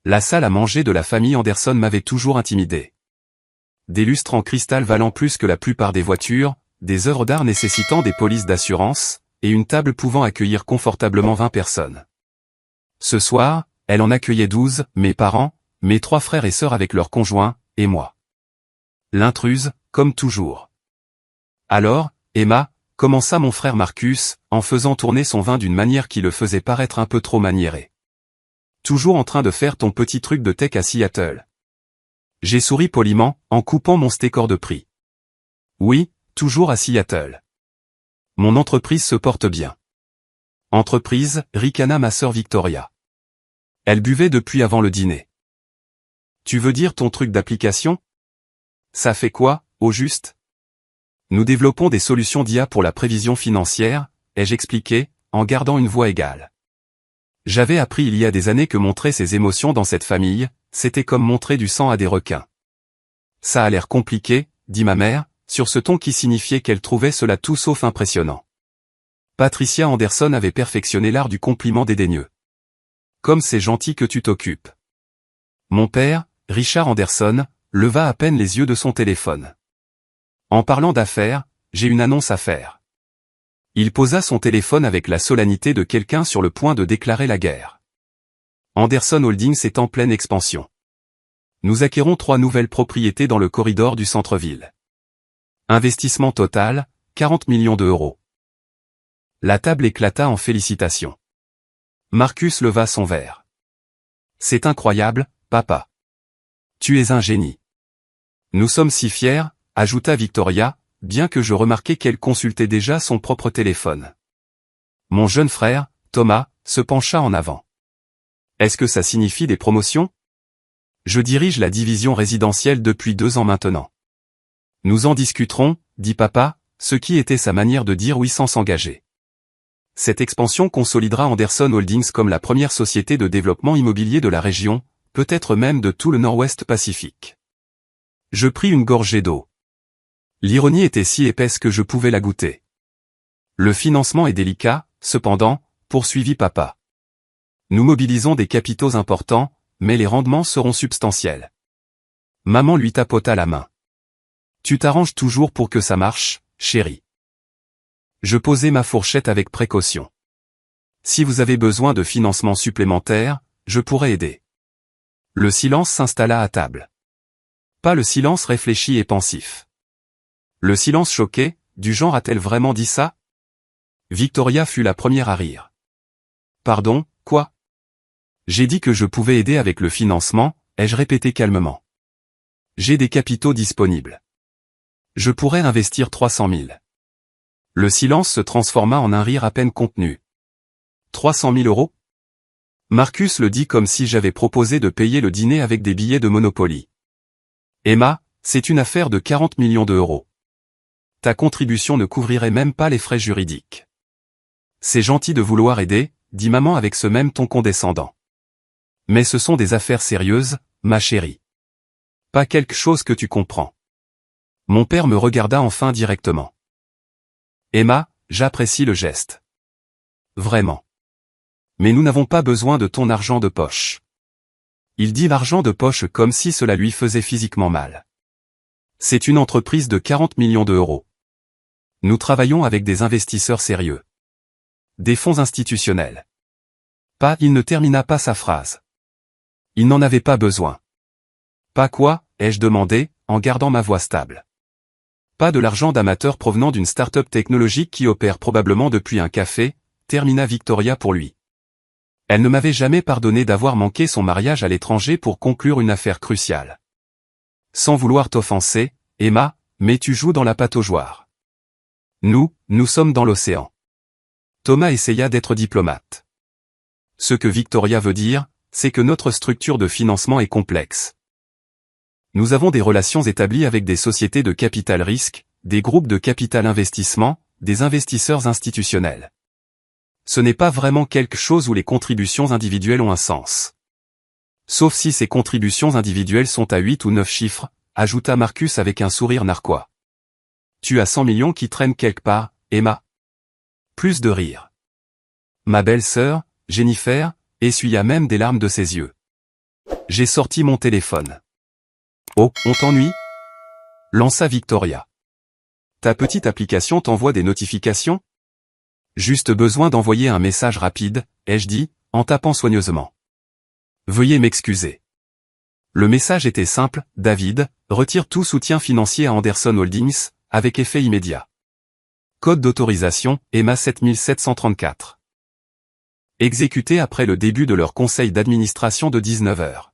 La salle à manger de la famille Anderson m'avait toujours intimidé. Des lustres en cristal valant plus que la plupart des voitures, des œuvres d'art nécessitant des polices d'assurance, et une table pouvant accueillir confortablement 20 personnes. Ce soir, elle en accueillait 12, mes parents, mes 3 frères et sœurs avec leurs conjoints, et moi. L'intruse, comme toujours. Alors, Emma, commença mon frère Marcus, en faisant tourner son vin d'une manière qui le faisait paraître un peu trop maniéré. Toujours en train de faire ton petit truc de tech à Seattle. J'ai souri poliment, en coupant mon steak hors de prix. Oui, toujours à Seattle. Mon entreprise se porte bien. Entreprise, ricana ma sœur Victoria. Elle buvait depuis avant le dîner. Tu veux dire ton truc d'application? Ça fait quoi, au juste? Nous développons des solutions d'IA pour la prévision financière, ai-je expliqué, en gardant une voix égale. J'avais appris il y a des années que montrer ses émotions dans cette famille, c'était comme montrer du sang à des requins. Ça a l'air compliqué, dit ma mère, sur ce ton qui signifiait qu'elle trouvait cela tout sauf impressionnant. Patricia Anderson avait perfectionné l'art du compliment dédaigneux. Comme c'est gentil que tu t'occupes. Mon père, Richard Anderson, leva à peine les yeux de son téléphone. En parlant d'affaires, j'ai une annonce à faire. Il posa son téléphone avec la solennité de quelqu'un sur le point de déclarer la guerre. Anderson Holdings est en pleine expansion. Nous acquérons 3 nouvelles propriétés dans le corridor du centre-ville. Investissement total, 40 millions d'euros. La table éclata en félicitations. Marcus leva son verre. C'est incroyable, papa. Tu es un génie. Nous sommes si fiers, ajouta Victoria, bien que je remarquais qu'elle consultait déjà son propre téléphone. Mon jeune frère, Thomas, se pencha en avant. Est-ce que ça signifie des promotions? Je dirige la division résidentielle depuis 2 ans maintenant. Nous en discuterons, dit papa, ce qui était sa manière de dire oui sans s'engager. Cette expansion consolidera Anderson Holdings comme la première société de développement immobilier de la région, peut-être même de tout le Nord-Ouest Pacifique. Je pris une gorgée d'eau. L'ironie était si épaisse que je pouvais la goûter. Le financement est délicat, cependant, poursuivit papa. Nous mobilisons des capitaux importants, mais les rendements seront substantiels. Maman lui tapota la main. Tu t'arranges toujours pour que ça marche, chérie. Je posai ma fourchette avec précaution. Si vous avez besoin de financement supplémentaire, je pourrais aider. Le silence s'installa à table. Pas le silence réfléchi et pensif. Le silence choqué, du genre a-t-elle vraiment dit ça? Victoria fut la première à rire. Pardon, quoi? J'ai dit que je pouvais aider avec le financement, ai-je répété calmement. J'ai des capitaux disponibles. Je pourrais investir 300 000. Le silence se transforma en un rire à peine contenu. 300 000 euros? Marcus le dit comme si j'avais proposé de payer le dîner avec des billets de Monopoly. Emma, c'est une affaire de 40 millions d'euros. Ta contribution ne couvrirait même pas les frais juridiques. C'est gentil de vouloir aider, dit maman avec ce même ton condescendant. Mais ce sont des affaires sérieuses, ma chérie. Pas quelque chose que tu comprends. Mon père me regarda enfin directement. Emma, j'apprécie le geste. Vraiment. Mais nous n'avons pas besoin de ton argent de poche. Il dit l'argent de poche comme si cela lui faisait physiquement mal. C'est une entreprise de 40 millions d'euros. Nous travaillons avec des investisseurs sérieux. Des fonds institutionnels. Pas, il ne termina pas sa phrase. Il n'en avait pas besoin. Pas quoi, ai-je demandé, en gardant ma voix stable. Pas de l'argent d'amateur provenant d'une start-up technologique qui opère probablement depuis un café, termina Victoria pour lui. Elle ne m'avait jamais pardonné d'avoir manqué son mariage à l'étranger pour conclure une affaire cruciale. Sans vouloir t'offenser, Emma, mais tu joues dans la pataugeoire. Nous sommes dans l'océan. Thomas essaya d'être diplomate. Ce que Victoria veut dire, c'est que notre structure de financement est complexe. Nous avons des relations établies avec des sociétés de capital risque, des groupes de capital investissement, des investisseurs institutionnels. Ce n'est pas vraiment quelque chose où les contributions individuelles ont un sens. Sauf si ces contributions individuelles sont à 8 ou 9 chiffres, ajouta Marcus avec un sourire narquois. Tu as 100 millions qui traînent quelque part, Emma. Plus de rire. Ma belle-sœur, Jennifer, essuya même des larmes de ses yeux. J'ai sorti mon téléphone. Oh, on t'ennuie? Lança Victoria. Ta petite application t'envoie des notifications? Juste besoin d'envoyer un message rapide, ai-je dit, en tapant soigneusement. Veuillez m'excuser. Le message était simple, David, retire tout soutien financier à Anderson Holdings, avec effet immédiat. Code d'autorisation, EMA 7734. Exécuté après le début de leur conseil d'administration de 19 heures.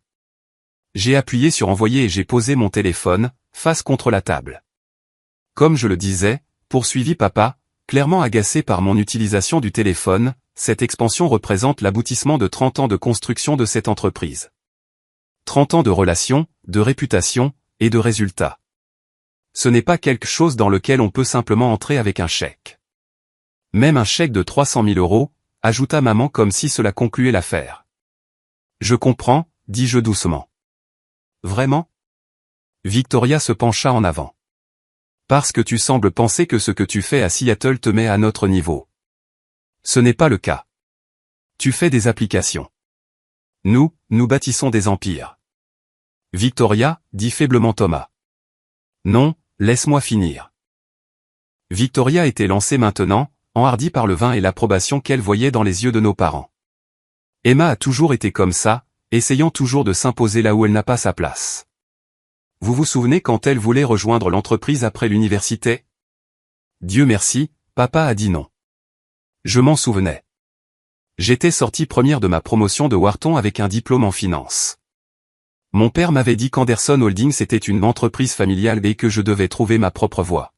J'ai appuyé sur envoyer et j'ai posé mon téléphone, face contre la table. Comme je le disais, poursuivit papa, clairement agacé par mon utilisation du téléphone, cette expansion représente l'aboutissement de 30 ans de construction de cette entreprise. 30 ans de relations, de réputation, et de résultats. Ce n'est pas quelque chose dans lequel on peut simplement entrer avec un chèque. Même un chèque de 300 000 €, ajouta maman comme si cela concluait l'affaire. Je comprends, dis-je doucement. Vraiment? Victoria se pencha en avant. Parce que tu sembles penser que ce que tu fais à Seattle te met à notre niveau. Ce n'est pas le cas. Tu fais des applications. Nous bâtissons des empires. Victoria, dit faiblement Thomas. Non, laisse-moi finir. Victoria était lancée maintenant, enhardie par le vin et l'approbation qu'elle voyait dans les yeux de nos parents. Emma a toujours été comme ça, essayant toujours de s'imposer là où elle n'a pas sa place. Vous vous souvenez quand elle voulait rejoindre l'entreprise après l'université? Dieu merci, papa a dit non. Je m'en souvenais. J'étais sortie première de ma promotion de Wharton avec un diplôme en finance. Mon père m'avait dit qu'Anderson Holdings était une entreprise familiale et que je devais trouver ma propre voie.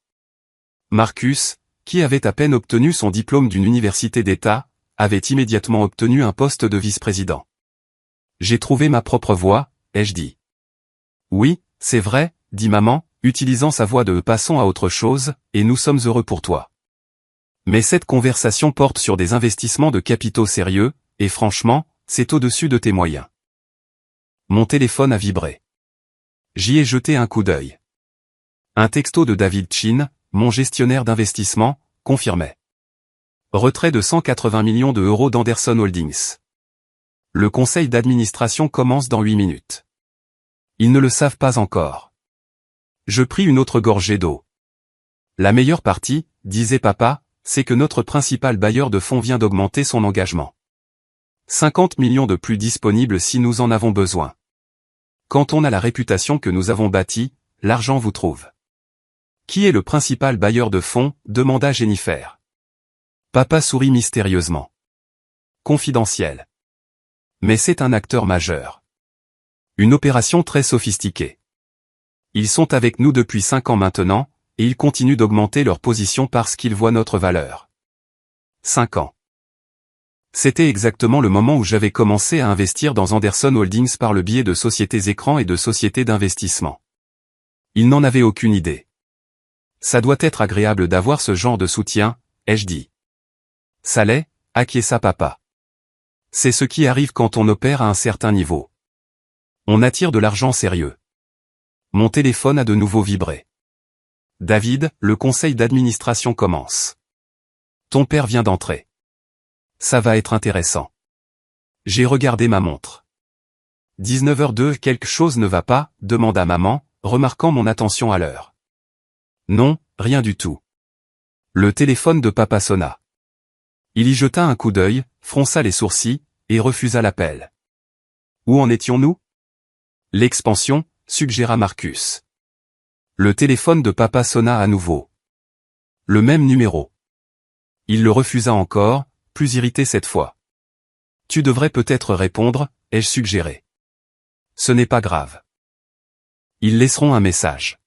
Marcus, qui avait à peine obtenu son diplôme d'une université d'État, avait immédiatement obtenu un poste de vice-président. J'ai trouvé ma propre voie, ai-je dit. Oui, c'est vrai, dit maman, utilisant sa voix de « passons à autre chose », et nous sommes heureux pour toi. Mais cette conversation porte sur des investissements de capitaux sérieux, et franchement, c'est au-dessus de tes moyens. Mon téléphone a vibré. J'y ai jeté un coup d'œil. Un texto de David Chin, mon gestionnaire d'investissement, confirmait. Retrait de 180 millions € d'Anderson Holdings. Le conseil d'administration commence dans 8 minutes. Ils ne le savent pas encore. Je pris une autre gorgée d'eau. La meilleure partie, disait papa, c'est que notre principal bailleur de fonds vient d'augmenter son engagement. 50 millions de plus disponibles si nous en avons besoin. Quand on a la réputation que nous avons bâtie, l'argent vous trouve. Qui est le principal bailleur de fonds? Demanda Jennifer. Papa sourit mystérieusement. Confidentiel. Mais c'est un acteur majeur. Une opération très sophistiquée. Ils sont avec nous depuis 5 ans maintenant, et ils continuent d'augmenter leur position parce qu'ils voient notre valeur. 5 ans. C'était exactement le moment où j'avais commencé à investir dans Anderson Holdings par le biais de sociétés écrans et de sociétés d'investissement. Ils n'en avaient aucune idée. Ça doit être agréable d'avoir ce genre de soutien, ai-je dit. Ça l'est, acquiesça papa. C'est ce qui arrive quand on opère à un certain niveau. On attire de l'argent sérieux. Mon téléphone a de nouveau vibré. David, le conseil d'administration commence. Ton père vient d'entrer. Ça va être intéressant. J'ai regardé ma montre. 19h02, quelque chose ne va pas, demanda maman, remarquant mon attention à l'heure. Non, rien du tout. Le téléphone de papa sonna. Il y jeta un coup d'œil, fronça les sourcils, et refusa l'appel. Où en étions-nous? L'expansion, suggéra Marcus. Le téléphone de papa sonna à nouveau. Le même numéro. Il le refusa encore, plus irrité cette fois. Tu devrais peut-être répondre, ai-je suggéré. Ce n'est pas grave. Ils laisseront un message.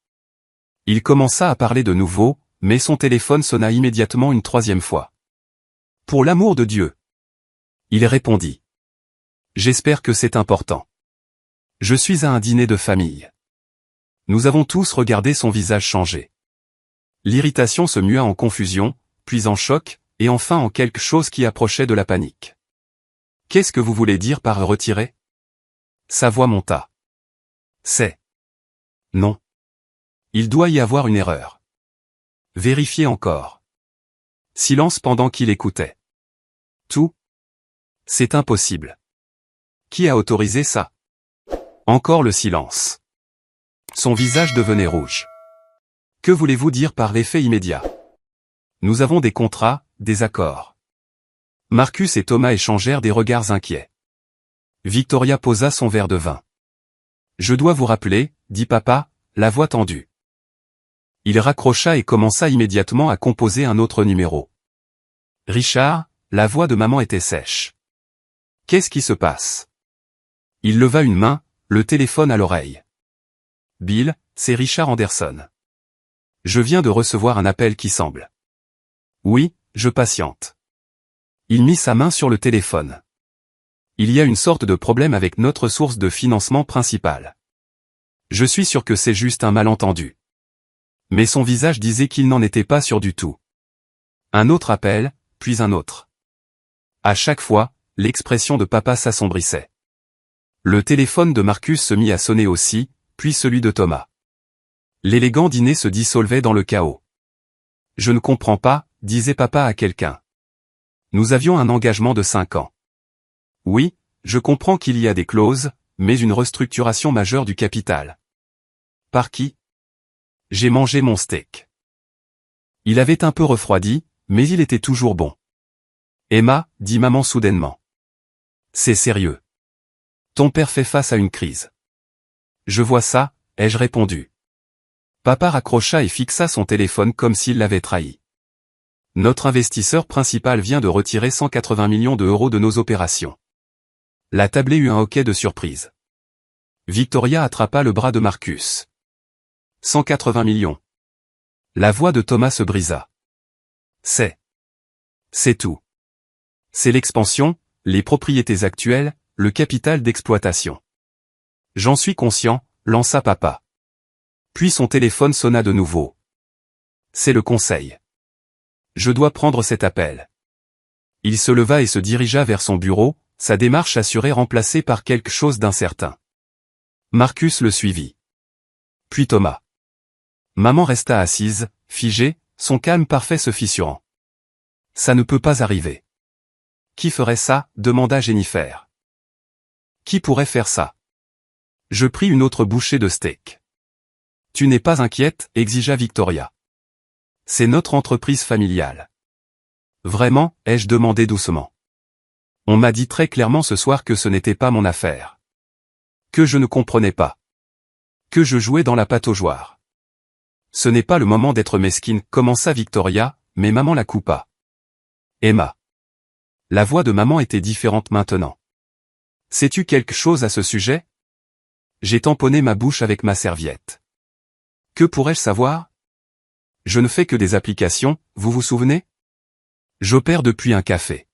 Il commença à parler de nouveau, mais son téléphone sonna immédiatement une 3e fois. Pour l'amour de Dieu. Il répondit. J'espère que c'est important. Je suis à un dîner de famille. Nous avons tous regardé son visage changer. L'irritation se mua en confusion, puis en choc, et enfin en quelque chose qui approchait de la panique. Qu'est-ce que vous voulez dire par retirer? Sa voix monta. C'est. Non. Il doit y avoir une erreur. Vérifiez encore. Silence pendant qu'il écoutait. Tout? C'est impossible. Qui a autorisé ça? Encore le silence. Son visage devenait rouge. Que voulez-vous dire par l'effet immédiat? Nous avons des contrats, des accords. Marcus et Thomas échangèrent des regards inquiets. Victoria posa son verre de vin. Je dois vous rappeler, dit papa, la voix tendue. Il raccrocha et commença immédiatement à composer un autre numéro. Richard, la voix de maman était sèche. Qu'est-ce qui se passe? Il leva une main, le téléphone à l'oreille. Bill, c'est Richard Anderson. Je viens de recevoir un appel qui semble. Oui, je patiente. Il mit sa main sur le téléphone. Il y a une sorte de problème avec notre source de financement principale. Je suis sûr que c'est juste un malentendu. Mais son visage disait qu'il n'en était pas sûr du tout. Un autre appel, puis un autre. À chaque fois, l'expression de papa s'assombrissait. Le téléphone de Marcus se mit à sonner aussi, puis celui de Thomas. L'élégant dîner se dissolvait dans le chaos. Je ne comprends pas, disait papa à quelqu'un. Nous avions un engagement de 5 ans. Oui, je comprends qu'il y a des clauses, mais une restructuration majeure du capital. Par qui? J'ai mangé mon steak. Il avait un peu refroidi, mais il était toujours bon. Emma, dit maman soudainement. C'est sérieux. Ton père fait face à une crise. Je vois ça, ai-je répondu. Papa raccrocha et fixa son téléphone comme s'il l'avait trahi. Notre investisseur principal vient de retirer 180 millions d'euros de nos opérations. La tablée eut un hoquet de surprise. Victoria attrapa le bras de Marcus. 180 millions. La voix de Thomas se brisa. C'est tout. C'est l'expansion, les propriétés actuelles, le capital d'exploitation. J'en suis conscient, lança papa. Puis son téléphone sonna de nouveau. C'est le conseil. Je dois prendre cet appel. Il se leva et se dirigea vers son bureau, sa démarche assurée remplacée par quelque chose d'incertain. Marcus le suivit. Puis Thomas. Maman resta assise, figée, son calme parfait se fissurant. Ça ne peut pas arriver. Qui ferait ça? Demanda Jennifer. Qui pourrait faire ça? Je pris une autre bouchée de steak. Tu n'es pas inquiète, exigea Victoria. C'est notre entreprise familiale. Vraiment, ai-je demandé doucement. On m'a dit très clairement ce soir que ce n'était pas mon affaire. Que je ne comprenais pas. Que je jouais dans la pataugeoire. Ce n'est pas le moment d'être mesquine, commença Victoria, mais maman la coupa. Emma. La voix de maman était différente maintenant. Sais-tu quelque chose à ce sujet? J'ai tamponné ma bouche avec ma serviette. Que pourrais-je savoir? Je ne fais que des applications, vous vous souvenez? J'opère depuis un café.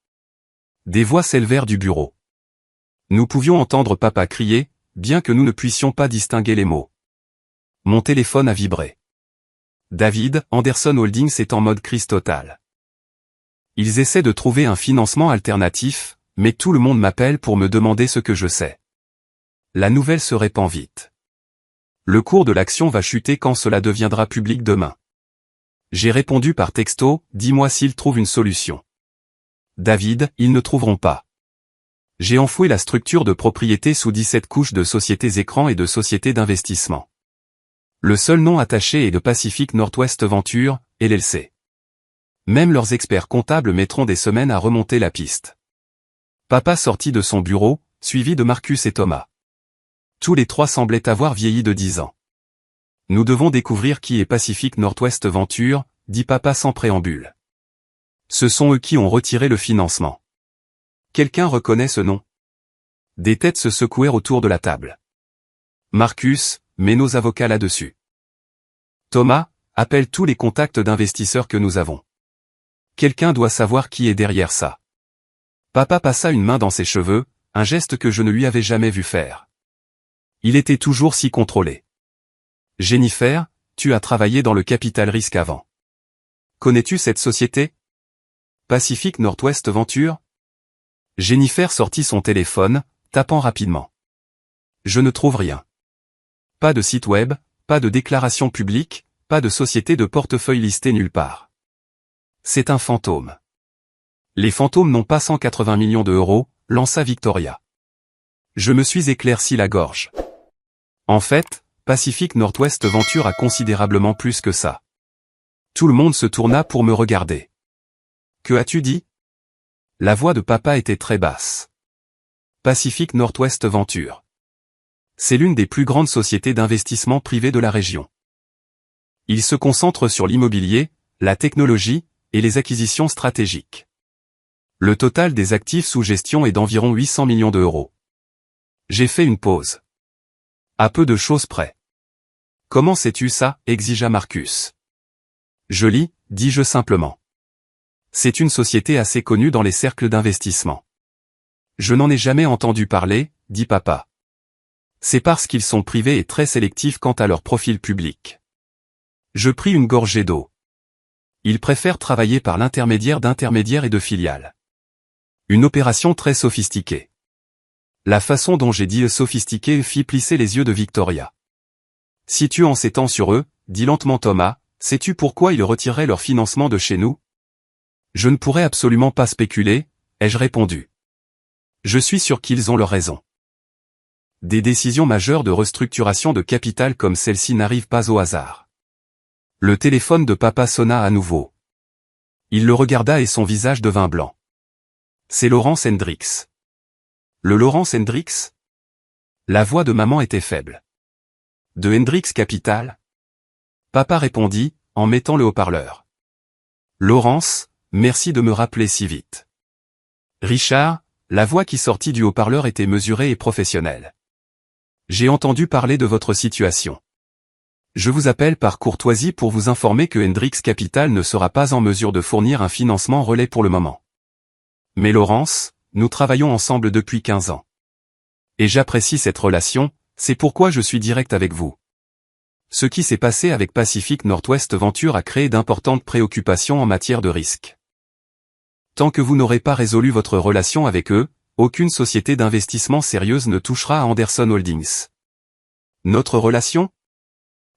Des voix s'élevèrent du bureau. Nous pouvions entendre papa crier, bien que nous ne puissions pas distinguer les mots. Mon téléphone a vibré. David, Anderson Holdings est en mode crise totale. Ils essaient de trouver un financement alternatif, mais tout le monde m'appelle pour me demander ce que je sais. La nouvelle se répand vite. Le cours de l'action va chuter quand cela deviendra public demain. J'ai répondu par texto, dis-moi s'ils trouvent une solution. David, ils ne trouveront pas. J'ai enfoué la structure de propriété sous 17 couches de sociétés écrans et de sociétés d'investissement. Le seul nom attaché est de Pacific Northwest Venture, LLC. Même leurs experts comptables mettront des semaines à remonter la piste. Papa sortit de son bureau, suivi de Marcus et Thomas. Tous les trois semblaient avoir vieilli de 10 ans. Nous devons découvrir qui est Pacific Northwest Venture, dit papa sans préambule. Ce sont eux qui ont retiré le financement. Quelqu'un reconnaît ce nom? Des têtes se secouèrent autour de la table. Marcus, mets nos avocats là-dessus. Thomas, appelle tous les contacts d'investisseurs que nous avons. Quelqu'un doit savoir qui est derrière ça. Papa passa une main dans ses cheveux, un geste que je ne lui avais jamais vu faire. Il était toujours si contrôlé. Jennifer, tu as travaillé dans le capital risque avant. Connais-tu cette société? Pacific Northwest Venture? Jennifer sortit son téléphone, tapant rapidement. Je ne trouve rien. Pas de site web, pas de déclaration publique, pas de société de portefeuille listée nulle part. C'est un fantôme. Les fantômes n'ont pas 180 millions d'euros, lança Victoria. Je me suis éclairci la gorge. En fait, Pacific Northwest Venture a considérablement plus que ça. Tout le monde se tourna pour me regarder. Que as-tu dit? La voix de papa était très basse. Pacific Northwest Venture. C'est l'une des plus grandes sociétés d'investissement privées de la région. Il se concentre sur l'immobilier, la technologie et les acquisitions stratégiques. Le total des actifs sous gestion est d'environ 800 millions d'euros. J'ai fait une pause. À peu de choses près. Comment sais-tu ça? Exigea Marcus. Je lis, dis-je simplement. C'est une société assez connue dans les cercles d'investissement. Je n'en ai jamais entendu parler, dit papa. C'est parce qu'ils sont privés et très sélectifs quant à leur profil public. Je pris une gorgée d'eau. Ils préfèrent travailler par l'intermédiaire d'intermédiaires et de filiales. Une opération très sophistiquée. La façon dont j'ai dit sophistiquée fit plisser les yeux de Victoria. Si tu en s'étends sur eux, dit lentement Thomas, sais-tu pourquoi ils retireraient leur financement de chez nous? Je ne pourrais absolument pas spéculer, ai-je répondu. Je suis sûr qu'ils ont leur raison. Des décisions majeures de restructuration de capital comme celle-ci n'arrivent pas au hasard. Le téléphone de papa sonna à nouveau. Il le regarda et son visage devint blanc. C'est Lawrence Hendricks. Le Lawrence Hendricks? La voix de maman était faible. De Hendricks Capital? Papa répondit, en mettant le haut-parleur. Lawrence, merci de me rappeler si vite. Richard, la voix qui sortit du haut-parleur était mesurée et professionnelle. J'ai entendu parler de votre situation. Je vous appelle par courtoisie pour vous informer que Hendricks Capital ne sera pas en mesure de fournir un financement relais pour le moment. Mais Lawrence, nous travaillons ensemble depuis 15 ans. Et j'apprécie cette relation, c'est pourquoi je suis direct avec vous. Ce qui s'est passé avec Pacific Northwest Venture a créé d'importantes préoccupations en matière de risque. Tant que vous n'aurez pas résolu votre relation avec eux, aucune société d'investissement sérieuse ne touchera à Anderson Holdings. Notre relation?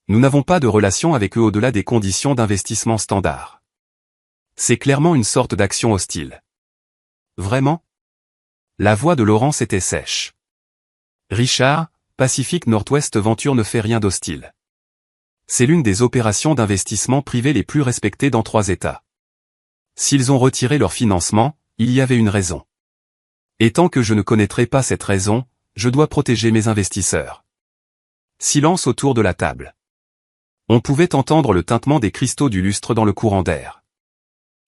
Nous n'avons pas de relation avec eux au-delà des conditions d'investissement standard. C'est clairement une sorte d'action hostile. Vraiment? La voix de Lawrence était sèche. Richard, Pacific Northwest Venture ne fait rien d'hostile. C'est l'une des opérations d'investissement privé les plus respectées dans 3 États. S'ils ont retiré leur financement, il y avait une raison. Et tant que je ne connaîtrai pas cette raison, je dois protéger mes investisseurs. Silence autour de la table. On pouvait entendre le tintement des cristaux du lustre dans le courant d'air.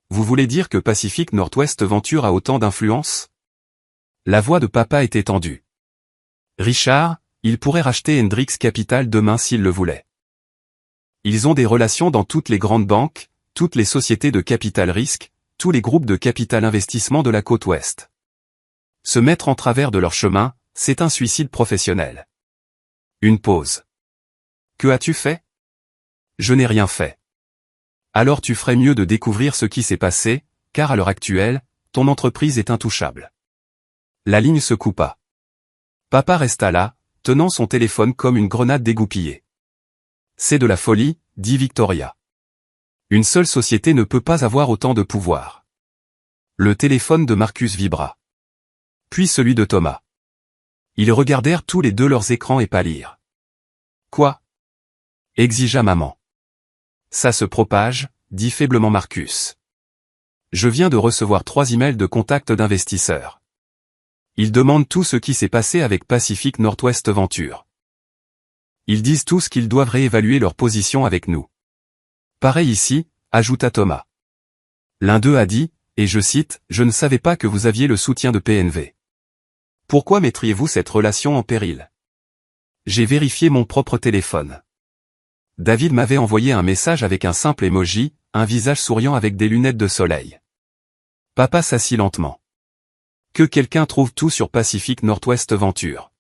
Vous voulez dire que Pacific Northwest Venture a autant d'influence? La voix de papa était tendue. Richard, il pourrait racheter Hendricks Capital demain s'il le voulait. Ils ont des relations dans toutes les grandes banques, toutes les sociétés de capital risque, tous les groupes de capital investissement de la côte ouest. Se mettre en travers de leur chemin, c'est un suicide professionnel. Une pause. Que as-tu fait? Je n'ai rien fait. Alors tu ferais mieux de découvrir ce qui s'est passé, car à l'heure actuelle, ton entreprise est intouchable. La ligne se coupa. Papa resta là, tenant son téléphone comme une grenade dégoupillée. C'est de la folie, dit Victoria. Une seule société ne peut pas avoir autant de pouvoir. Le téléphone de Marcus vibra. Puis celui de Thomas. Ils regardèrent tous les deux leurs écrans et pâlirent. Quoi? Exigea maman. Ça se propage, dit faiblement Marcus. Je viens de recevoir 3 emails de contact d'investisseurs. Ils demandent tout ce qui s'est passé avec Pacific Northwest Venture. Ils disent tous qu'ils doivent réévaluer leur position avec nous. Pareil ici, ajouta Thomas. L'un d'eux a dit, et je cite, « Je ne savais pas que vous aviez le soutien de PNV. Pourquoi mettriez-vous cette relation en péril? J'ai vérifié mon propre téléphone. David m'avait envoyé un message avec un simple emoji, un visage souriant avec des lunettes de soleil. Papa s'assit lentement. Que quelqu'un trouve tout sur Pacific Northwest Venture.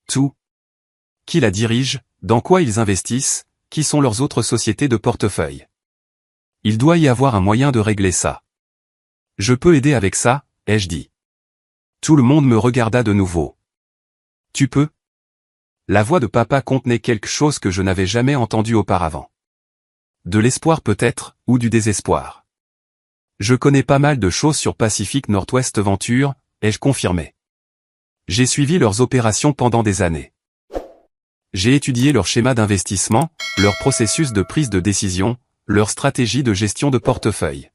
Tout. Qui la dirige, dans quoi ils investissent, qui sont leurs autres sociétés de portefeuille. Il doit y avoir un moyen de régler ça. Je peux aider avec ça, ai-je dit. Tout le monde me regarda de nouveau. Tu peux? La voix de papa contenait quelque chose que je n'avais jamais entendu auparavant. De l'espoir peut-être, ou du désespoir. Je connais pas mal de choses sur Pacific Northwest Venture, ai-je confirmé. J'ai suivi leurs opérations pendant des années. J'ai étudié leur schéma d'investissement, leur processus de prise de décision, leur stratégie de gestion de portefeuille.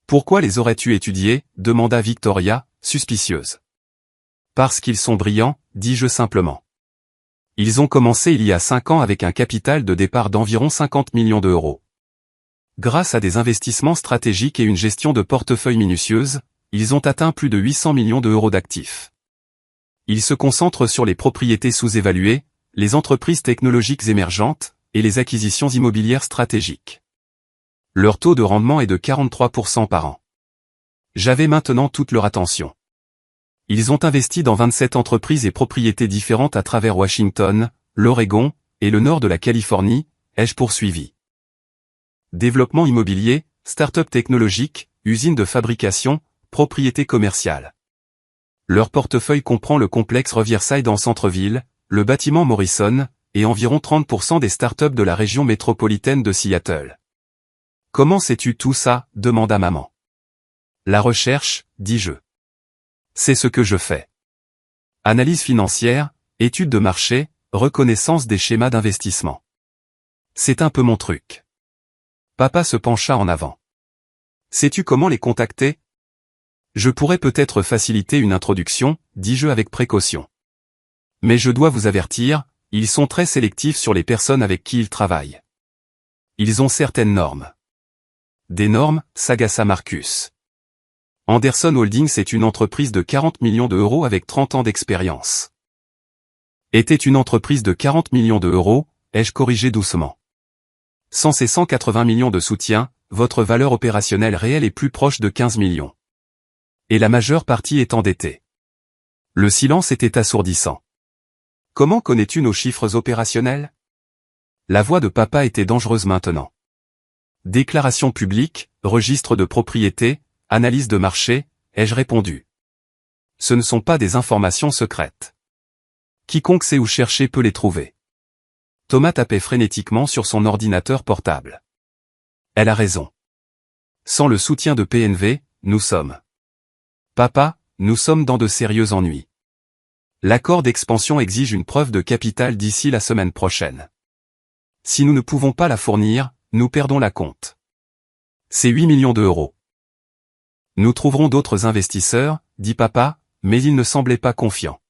Pourquoi les aurais-tu étudiés? Demanda Victoria, suspicieuse. Parce qu'ils sont brillants, dis-je simplement. Ils ont commencé il y a 5 ans avec un capital de départ d'environ 50 millions d'euros. Grâce à des investissements stratégiques et une gestion de portefeuille minutieuse, ils ont atteint plus de 800 millions d'euros d'actifs. Ils se concentrent sur les propriétés sous-évaluées, les entreprises technologiques émergentes, et les acquisitions immobilières stratégiques. Leur taux de rendement est de 43% par an. J'avais maintenant toute leur attention. Ils ont investi dans 27 entreprises et propriétés différentes à travers Washington, l'Oregon, et le nord de la Californie, ai-je poursuivi. Développement immobilier, start-up technologique, usine de fabrication, propriété commerciale. Leur portefeuille comprend le complexe Riverside en centre-ville, le bâtiment Morrison, et environ 30% des start-up de la région métropolitaine de Seattle. Comment sais-tu tout ça? Demanda maman. La recherche, dis-je. C'est ce que je fais. Analyse financière, étude de marché, reconnaissance des schémas d'investissement. C'est un peu mon truc. Papa se pencha en avant. Sais-tu comment les contacter? Je pourrais peut-être faciliter une introduction, dis-je avec précaution. Mais je dois vous avertir, ils sont très sélectifs sur les personnes avec qui ils travaillent. Ils ont certaines normes. Des normes, s'agaça Marcus. Anderson Holdings est une entreprise de 40 millions d'euros avec 30 ans d'expérience. Était une entreprise de 40 millions d'euros, ai-je corrigé doucement. Sans ces 180 millions de soutien, votre valeur opérationnelle réelle est plus proche de 15 millions. Et la majeure partie est endettée. Le silence était assourdissant. Comment connais-tu nos chiffres opérationnels? La voix de papa était dangereuse maintenant. Déclaration publique, registre de propriété, analyse de marché, ai-je répondu. Ce ne sont pas des informations secrètes. Quiconque sait où chercher peut les trouver. Thomas tapait frénétiquement sur son ordinateur portable. Elle a raison. Sans le soutien de PNV, nous sommes. Papa, nous sommes dans de sérieux ennuis. L'accord d'expansion exige une preuve de capital d'ici la semaine prochaine. Si nous ne pouvons pas la fournir, nous perdons la compte. C'est 8 millions d'euros. Nous trouverons d'autres investisseurs, dit papa, mais il ne semblait pas confiant.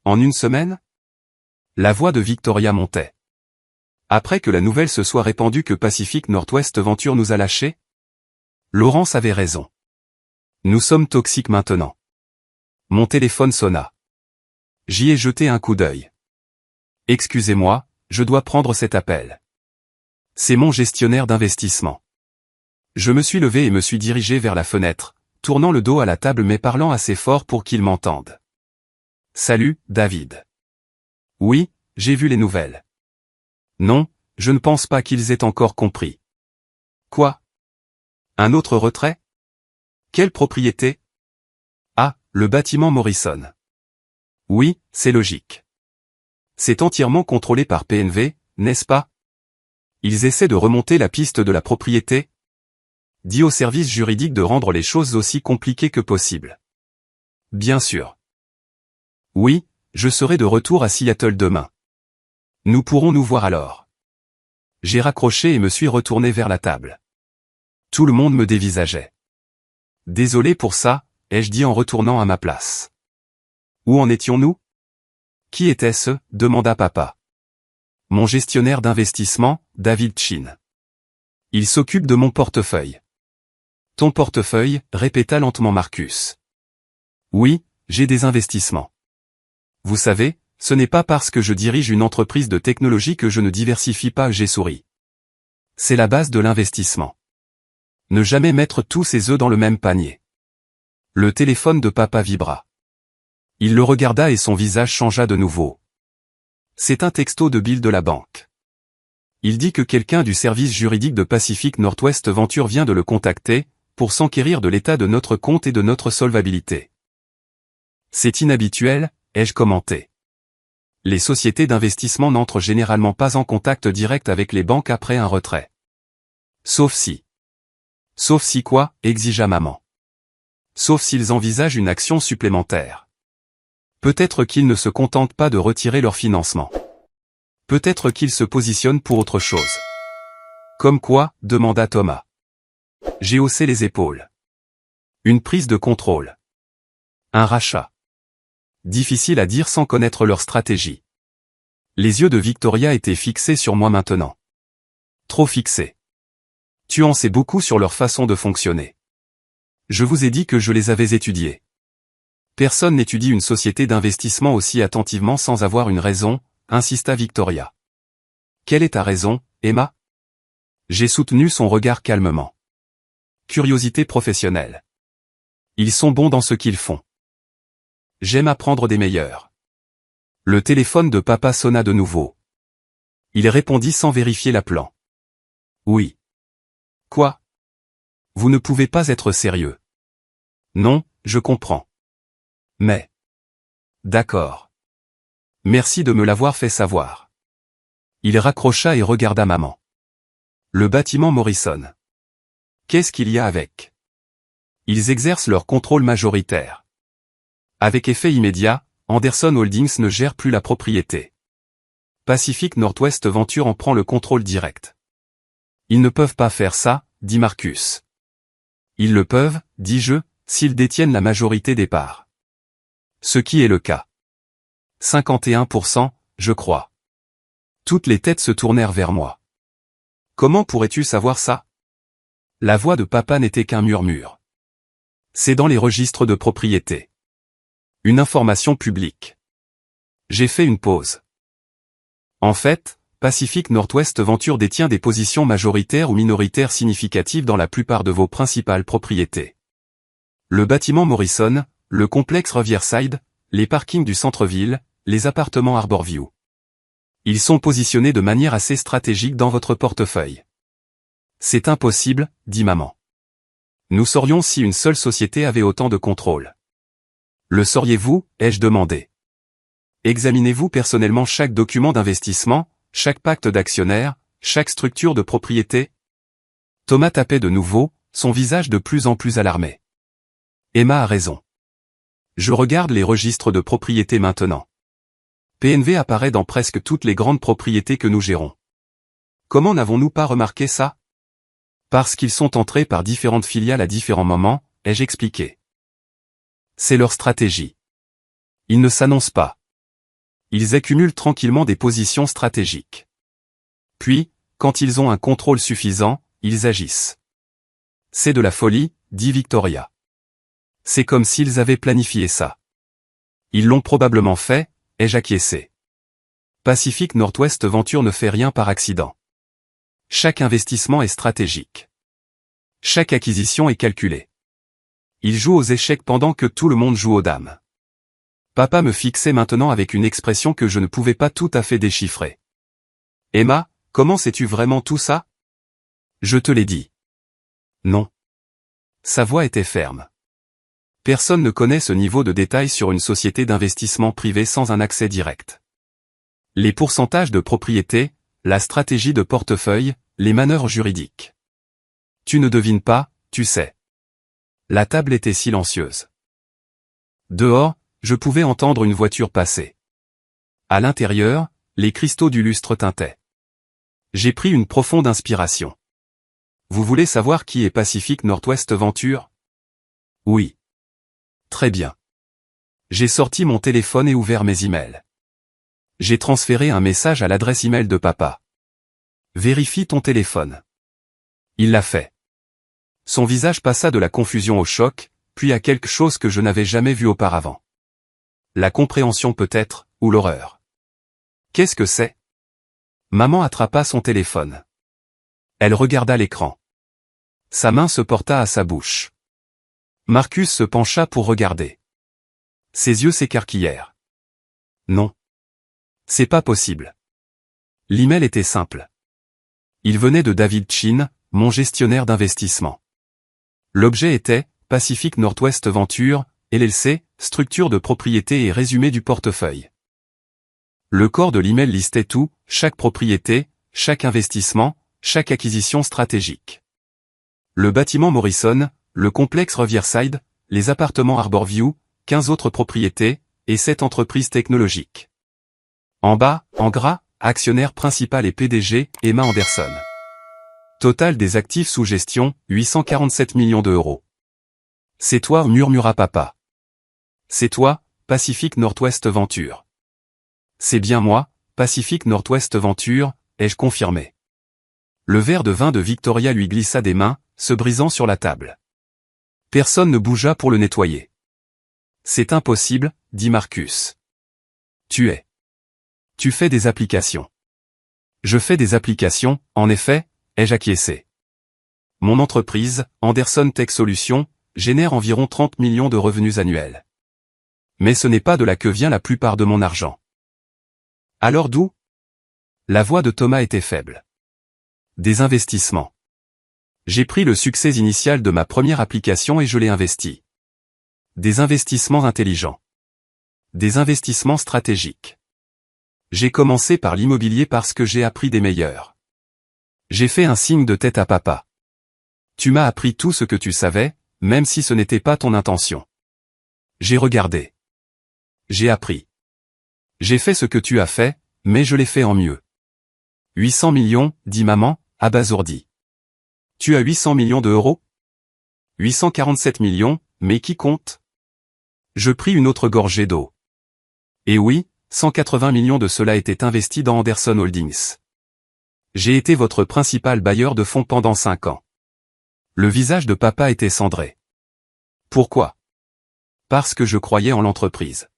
En une semaine? La voix de Victoria montait. Après que la nouvelle se soit répandue que Pacific Northwest Venture nous a lâchés? Laurence avait raison. Nous sommes toxiques maintenant. Mon téléphone sonna. J'y ai jeté un coup d'œil. Excusez-moi, je dois prendre cet appel. C'est mon gestionnaire d'investissement. Je me suis levé et me suis dirigé vers la fenêtre, tournant le dos à la table mais parlant assez fort pour qu'il m'entende. Salut, David. Oui, j'ai vu les nouvelles. Non, je ne pense pas qu'ils aient encore compris. Quoi? Un autre retrait? Quelle propriété? Ah, le bâtiment Morrison. Oui, c'est logique. C'est entièrement contrôlé par PNV, n'est-ce pas? Ils essaient de remonter la piste de la propriété? Dis au service juridique de rendre les choses aussi compliquées que possible. Bien sûr. Oui, je serai de retour à Seattle demain. Nous pourrons nous voir alors. J'ai raccroché et me suis retourné vers la table. Tout le monde me dévisageait. Désolé pour ça, ai-je dit en retournant à ma place. Où en étions-nous? Qui était-ce? Demanda papa. Mon gestionnaire d'investissement, David Chin. Il s'occupe de mon portefeuille. Ton portefeuille, répéta lentement Marcus. Oui, j'ai des investissements. Vous savez, ce n'est pas parce que je dirige une entreprise de technologie que je ne diversifie pas, j'ai souri. C'est la base de l'investissement. Ne jamais mettre tous ses œufs dans le même panier. Le téléphone de papa vibra. Il le regarda et son visage changea de nouveau. C'est un texto de Bill de la banque. Il dit que quelqu'un du service juridique de Pacific Northwest Venture vient de le contacter, pour s'enquérir de l'état de notre compte et de notre solvabilité. C'est inhabituel, ai-je commenté. Les sociétés d'investissement n'entrent généralement pas en contact direct avec les banques après un retrait. Sauf si. Sauf si quoi, exigea maman. Sauf s'ils envisagent une action supplémentaire. Peut-être qu'ils ne se contentent pas de retirer leur financement. Peut-être qu'il se positionne pour autre chose. Comme quoi, demanda Thomas. J'ai haussé les épaules. Une prise de contrôle. Un rachat. Difficile à dire sans connaître leur stratégie. Les yeux de Victoria étaient fixés sur moi maintenant. Trop fixés. Tu en sais beaucoup sur leur façon de fonctionner. Je vous ai dit que je les avais étudiés. Personne n'étudie une société d'investissement aussi attentivement sans avoir une raison, insista Victoria. Quelle est ta raison, Emma? J'ai soutenu son regard calmement. Curiosité professionnelle. Ils sont bons dans ce qu'ils font. J'aime apprendre des meilleurs. Le téléphone de papa sonna de nouveau. Il répondit sans vérifier l'appelant. Oui. Quoi? Vous ne pouvez pas être sérieux. Non, je comprends. Mais. D'accord. Merci de me l'avoir fait savoir. Il raccrocha et regarda maman. Le bâtiment Morrison. Qu'est-ce qu'il y a avec? Ils exercent leur contrôle majoritaire. Avec effet immédiat, Anderson Holdings ne gère plus la propriété. Pacific Northwest Venture en prend le contrôle direct. Ils ne peuvent pas faire ça, dit Marcus. Ils le peuvent, dis-je, s'ils détiennent la majorité des parts. Ce qui est le cas. 51%, je crois. Toutes les têtes se tournèrent vers moi. Comment pourrais-tu savoir ça? La voix de papa n'était qu'un murmure. C'est dans les registres de propriété. Une information publique. J'ai fait une pause. En fait, Pacific Northwest Venture détient des positions majoritaires ou minoritaires significatives dans la plupart de vos principales propriétés. Le bâtiment Morrison, le complexe Riverside, les parkings du centre-ville, les appartements Harborview. Ils sont positionnés de manière assez stratégique dans votre portefeuille. C'est impossible, dit maman. Nous saurions si une seule société avait autant de contrôle. Le sauriez-vous, ai-je demandé. Examinez-vous personnellement chaque document d'investissement, chaque pacte d'actionnaires, chaque structure de propriété? Thomas tapait de nouveau, son visage de plus en plus alarmé. Emma a raison. Je regarde les registres de propriété maintenant. PNV apparaît dans presque toutes les grandes propriétés que nous gérons. Comment n'avons-nous pas remarqué ça? Parce qu'ils sont entrés par différentes filiales à différents moments, ai-je expliqué. C'est leur stratégie. Ils ne s'annoncent pas. Ils accumulent tranquillement des positions stratégiques. Puis, quand ils ont un contrôle suffisant, ils agissent. C'est de la folie, dit Victoria. C'est comme s'ils avaient planifié ça. Ils l'ont probablement fait, ai-je acquiescé. Pacific Northwest Venture ne fait rien par accident. Chaque investissement est stratégique. Chaque acquisition est calculée. Ils jouent aux échecs pendant que tout le monde joue aux dames. Papa me fixait maintenant avec une expression que je ne pouvais pas tout à fait déchiffrer. Emma, comment sais-tu vraiment tout ça? Je te l'ai dit. Non. Sa voix était ferme. Personne ne connaît ce niveau de détail sur une société d'investissement privée sans un accès direct. Les pourcentages de propriété, la stratégie de portefeuille, les manœuvres juridiques. Tu ne devines pas, tu sais. La table était silencieuse. Dehors, je pouvais entendre une voiture passer. À l'intérieur, les cristaux du lustre tintaient. J'ai pris une profonde inspiration. Vous voulez savoir qui est Pacific Northwest Venture? Oui. Très bien. J'ai sorti mon téléphone et ouvert mes emails. J'ai transféré un message à l'adresse email de papa. Vérifie ton téléphone. Il l'a fait. Son visage passa de la confusion au choc, puis à quelque chose que je n'avais jamais vu auparavant. La compréhension peut-être, ou l'horreur. Qu'est-ce que c'est? Maman attrapa son téléphone. Elle regarda l'écran. Sa main se porta à sa bouche. Marcus se pencha pour regarder. Ses yeux s'écarquillèrent. Non. C'est pas possible. L'email était simple. Il venait de David Chin, mon gestionnaire d'investissement. L'objet était Pacific Northwest Venture, LLC, structure de propriété et résumé du portefeuille. Le corps de l'email listait tout, chaque propriété, chaque investissement, chaque acquisition stratégique. Le bâtiment Morrison, le complexe Riverside, les appartements Harborview, 15 autres propriétés, et 7 entreprises technologiques. En bas, en gras, actionnaire principal et PDG, Emma Anderson. Total des actifs sous gestion, 847 millions d'euros. C'est toi, murmura papa. C'est toi, Pacific Northwest Venture. C'est bien moi, Pacific Northwest Venture, ai-je confirmé. Le verre de vin de Victoria lui glissa des mains, se brisant sur la table. Personne ne bougea pour le nettoyer. C'est impossible, dit Marcus. Tu fais des applications. Je fais des applications, en effet, ai-je acquiescé. Mon entreprise, Anderson Tech Solutions, génère environ 30 millions de revenus annuels. Mais ce n'est pas de là que vient la plupart de mon argent. Alors d'où? La voix de Thomas était faible. Des investissements. J'ai pris le succès initial de ma première application et je l'ai investi. Des investissements intelligents. Des investissements stratégiques. J'ai commencé par l'immobilier parce que j'ai appris des meilleurs. J'ai fait un signe de tête à papa. Tu m'as appris tout ce que tu savais, même si ce n'était pas ton intention. J'ai regardé. J'ai appris. J'ai fait ce que tu as fait, mais je l'ai fait en mieux. 800 millions, dit maman, abasourdie. Tu as 800 millions d'euros? 847 millions, mais qui compte? Je pris une autre gorgée d'eau. Et oui, 180 millions de cela étaient investis dans Anderson Holdings. J'ai été votre principal bailleur de fonds pendant 5 ans. Le visage de papa était cendré. Pourquoi? Parce que je croyais en l'entreprise.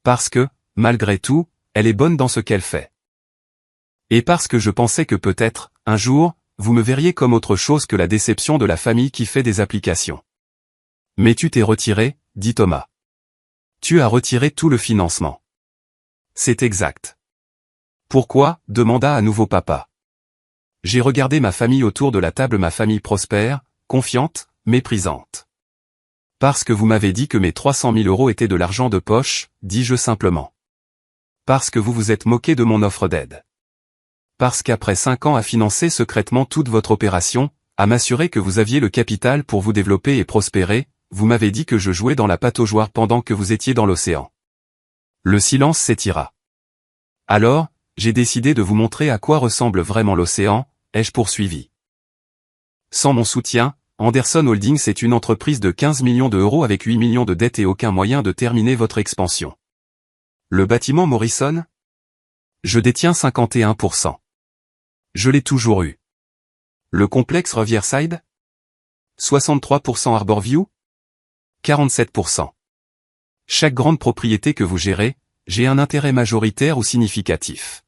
Parce que, malgré tout, elle est bonne dans ce qu'elle fait. Et parce que je pensais que peut-être, un jour, vous me verriez comme autre chose que la déception de la famille qui fait des applications. Mais tu t'es retiré, dit Thomas. Tu as retiré tout le financement. C'est exact. Pourquoi? Demanda à nouveau papa. J'ai regardé ma famille autour de la table, ma famille prospère, confiante, méprisante. Parce que vous m'avez dit que mes 300 000 euros étaient de l'argent de poche, dis-je simplement. Parce que vous vous êtes moqué de mon offre d'aide. Parce qu'après 5 ans à financer secrètement toute votre opération, à m'assurer que vous aviez le capital pour vous développer et prospérer, vous m'avez dit que je jouais dans la pataugeoire pendant que vous étiez dans l'océan. Le silence s'étira. Alors, j'ai décidé de vous montrer à quoi ressemble vraiment l'océan, ai-je poursuivi. Sans mon soutien, Anderson Holdings est une entreprise de 15 millions d'euros avec 8 millions de dettes et aucun moyen de terminer votre expansion. Le bâtiment Morrison? Je détiens 51%. Je l'ai toujours eu. Le complexe Riverside? 63% Harborview? 47%. Chaque grande propriété que vous gérez, j'ai un intérêt majoritaire ou significatif.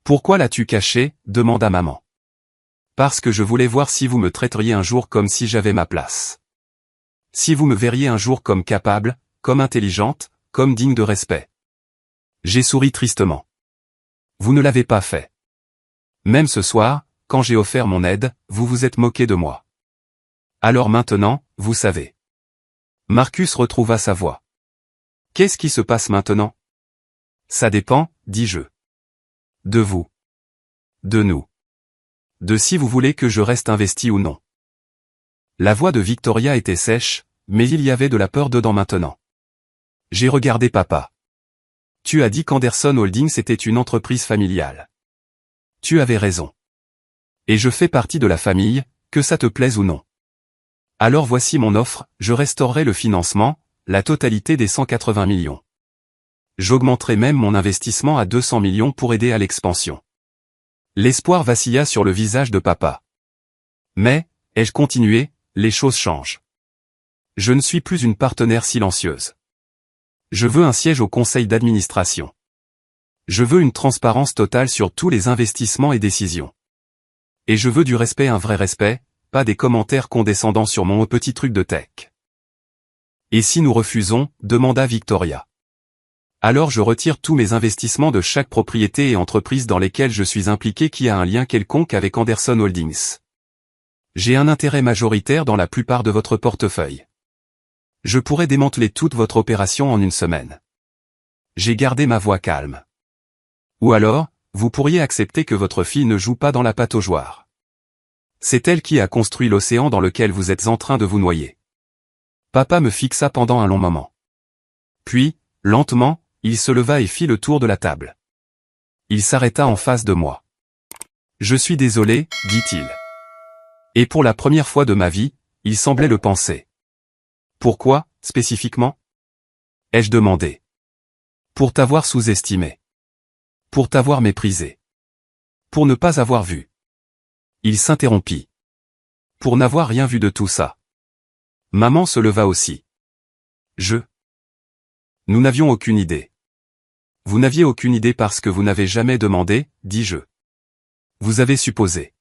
Pourquoi l'as-tu caché? Demanda maman. Parce que je voulais voir si vous me traiteriez un jour comme si j'avais ma place. Si vous me verriez un jour comme capable, comme intelligente, comme digne de respect. J'ai souri tristement. Vous ne l'avez pas fait. Même ce soir, quand j'ai offert mon aide, vous vous êtes moqué de moi. Alors maintenant, vous savez. Marcus retrouva sa voix. Qu'est-ce qui se passe maintenant? Ça dépend, dis-je. De vous. De nous. De si vous voulez que je reste investi ou non. La voix de Victoria était sèche, mais il y avait de la peur dedans maintenant. J'ai regardé papa. Tu as dit qu'Anderson Holdings était une entreprise familiale. Tu avais raison. Et je fais partie de la famille, que ça te plaise ou non. Alors voici mon offre, je restaurerai le financement, la totalité des 180 millions. J'augmenterai même mon investissement à 200 millions pour aider à l'expansion. L'espoir vacilla sur le visage de papa. Mais, ai-je continué, les choses changent. Je ne suis plus une partenaire silencieuse. Je veux un siège au conseil d'administration. Je veux une transparence totale sur tous les investissements et décisions. Et je veux du respect, un vrai respect, pas des commentaires condescendants sur mon petit truc de tech. Et si nous refusons, demanda Victoria. Alors je retire tous mes investissements de chaque propriété et entreprise dans lesquelles je suis impliqué qui a un lien quelconque avec Anderson Holdings. J'ai un intérêt majoritaire dans la plupart de votre portefeuille. Je pourrais démanteler toute votre opération en une semaine. J'ai gardé ma voix calme. Ou alors, vous pourriez accepter que votre fille ne joue pas dans la pataugeoire. C'est elle qui a construit l'océan dans lequel vous êtes en train de vous noyer. Papa me fixa pendant un long moment. Puis, lentement, il se leva et fit le tour de la table. Il s'arrêta en face de moi. Je suis désolé, dit-il. Et pour la première fois de ma vie, il semblait le penser. Pourquoi, spécifiquement? Ai-je demandé. Pour t'avoir sous-estimé. Pour t'avoir méprisé. Pour ne pas avoir vu. Il s'interrompit. Pour n'avoir rien vu de tout ça. Maman se leva aussi. Nous n'avions aucune idée. Vous n'aviez aucune idée parce que vous n'avez jamais demandé, dis-je. Vous avez supposé.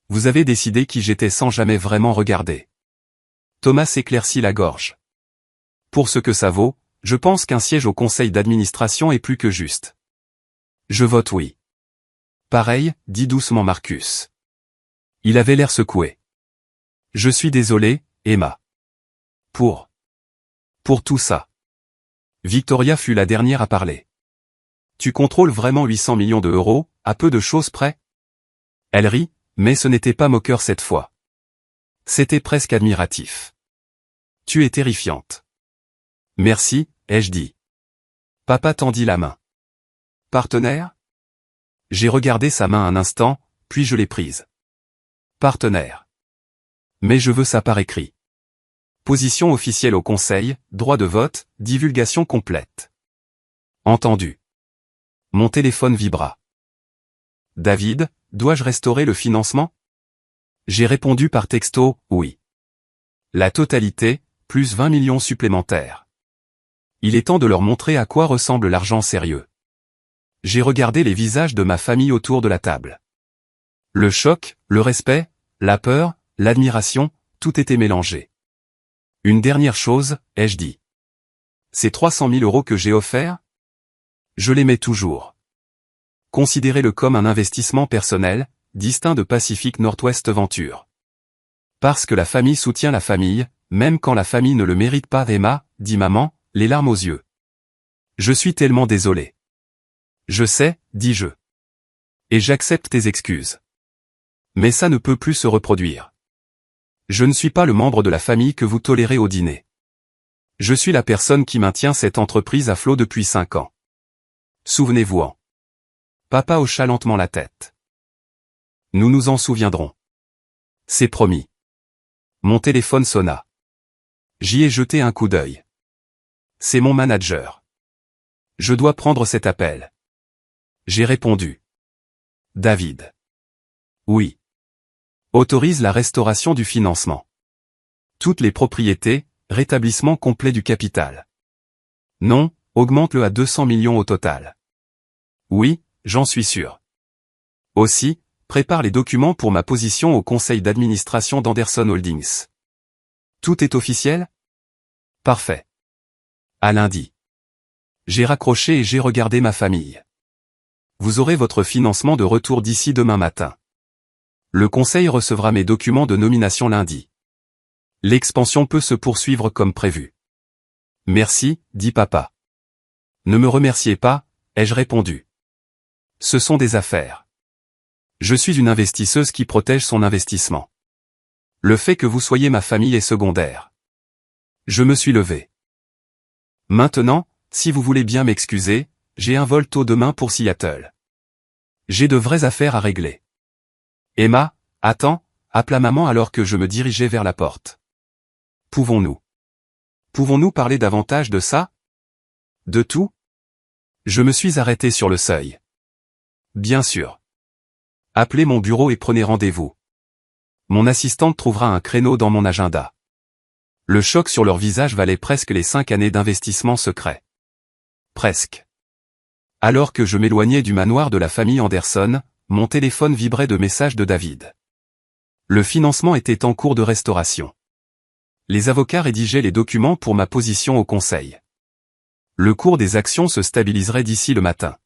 Vous avez décidé qui j'étais sans jamais vraiment regarder. Thomas s'éclaircit la gorge. Pour ce que ça vaut, je pense qu'un siège au conseil d'administration est plus que juste. Je vote oui. Pareil, dit doucement Marcus. Il avait l'air secoué. Je suis désolé, Emma. Pour tout ça. Victoria fut la dernière à parler. Tu contrôles vraiment 800 millions d'euros, à peu de choses près? Elle rit, mais ce n'était pas moqueur cette fois. C'était presque admiratif. Tu es terrifiante. Merci, ai-je dit. Papa tendit la main. Partenaire? J'ai regardé sa main un instant, puis je l'ai prise. Partenaire. Mais je veux ça par écrit. Position officielle au conseil, droit de vote, divulgation complète. Entendu. Mon téléphone vibra. David, dois-je restaurer le financement? J'ai répondu par texto, oui. La totalité, plus 20 millions supplémentaires. Il est temps de leur montrer à quoi ressemble l'argent sérieux. J'ai regardé les visages de ma famille autour de la table. Le choc, le respect, la peur, l'admiration, tout était mélangé. Une dernière chose, ai-je dit. Ces 300 000 € que j'ai offerts? Je les mets toujours. Considérez-le comme un investissement personnel, distinct de Pacific Northwest Venture. Parce que la famille soutient la famille, même quand la famille ne le mérite pas, Emma, dit maman, les larmes aux yeux. Je suis tellement désolé. Je sais, dis-je. Et j'accepte tes excuses. Mais ça ne peut plus se reproduire. Je ne suis pas le membre de la famille que vous tolérez au dîner. Je suis la personne qui maintient cette entreprise à flot depuis 5 ans. Souvenez-vous-en. Papa hocha lentement la tête. Nous nous en souviendrons. C'est promis. Mon téléphone sonna. J'y ai jeté un coup d'œil. C'est mon manager. Je dois prendre cet appel. J'ai répondu. David. Oui. Autorise la restauration du financement. Toutes les propriétés, rétablissement complet du capital. Non, augmente-le à 200 millions au total. Oui, j'en suis sûr. Aussi, prépare les documents pour ma position au conseil d'administration d'Anderson Holdings. Tout est officiel? Parfait. À lundi. J'ai raccroché et j'ai regardé ma famille. Vous aurez votre financement de retour d'ici demain matin. Le conseil recevra mes documents de nomination lundi. L'expansion peut se poursuivre comme prévu. Merci, dit papa. Ne me remerciez pas, ai-je répondu. Ce sont des affaires. Je suis une investisseuse qui protège son investissement. Le fait que vous soyez ma famille est secondaire. Je me suis levé. Maintenant, si vous voulez bien m'excuser, j'ai un vol tôt demain pour Seattle. J'ai de vraies affaires à régler. Emma, attends, appela maman alors que je me dirigeais vers la porte. Pouvons-nous parler davantage de ça? De tout? Je me suis arrêté sur le seuil. Bien sûr. Appelez mon bureau et prenez rendez-vous. Mon assistante trouvera un créneau dans mon agenda. Le choc sur leur visage valait presque les 5 années d'investissement secret. Presque. Alors que je m'éloignais du manoir de la famille Anderson, mon téléphone vibrait de messages de David. Le financement était en cours de restauration. Les avocats rédigeaient les documents pour ma position au conseil. Le cours des actions se stabiliserait d'ici le matin.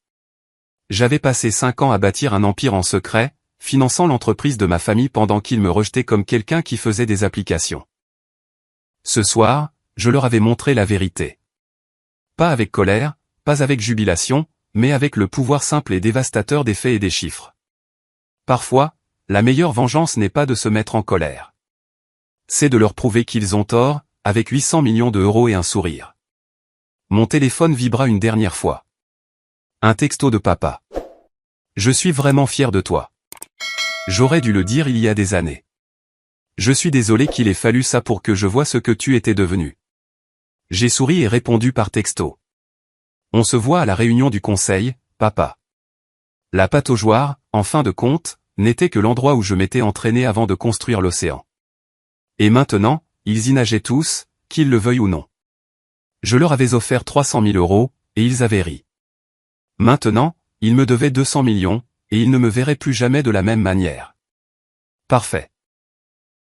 J'avais passé 5 ans à bâtir un empire en secret, finançant l'entreprise de ma famille pendant qu'ils me rejetaient comme quelqu'un qui faisait des applications. Ce soir, je leur avais montré la vérité. Pas avec colère, pas avec jubilation, mais avec le pouvoir simple et dévastateur des faits et des chiffres. Parfois, la meilleure vengeance n'est pas de se mettre en colère. C'est de leur prouver qu'ils ont tort, avec 800 millions d'euros et un sourire. Mon téléphone vibra une dernière fois. Un texto de papa. Je suis vraiment fier de toi. J'aurais dû le dire il y a des années. Je suis désolé qu'il ait fallu ça pour que je voie ce que tu étais devenu. J'ai souri et répondu par texto. On se voit à la réunion du conseil, papa. La pataugeoire, en fin de compte, n'était que l'endroit où je m'étais entraîné avant de construire l'océan. Et maintenant, ils y nageaient tous, qu'ils le veuillent ou non. Je leur avais offert 300 000 €, et ils avaient ri. Maintenant, ils me devaient 200 millions, et ils ne me verraient plus jamais de la même manière. Parfait.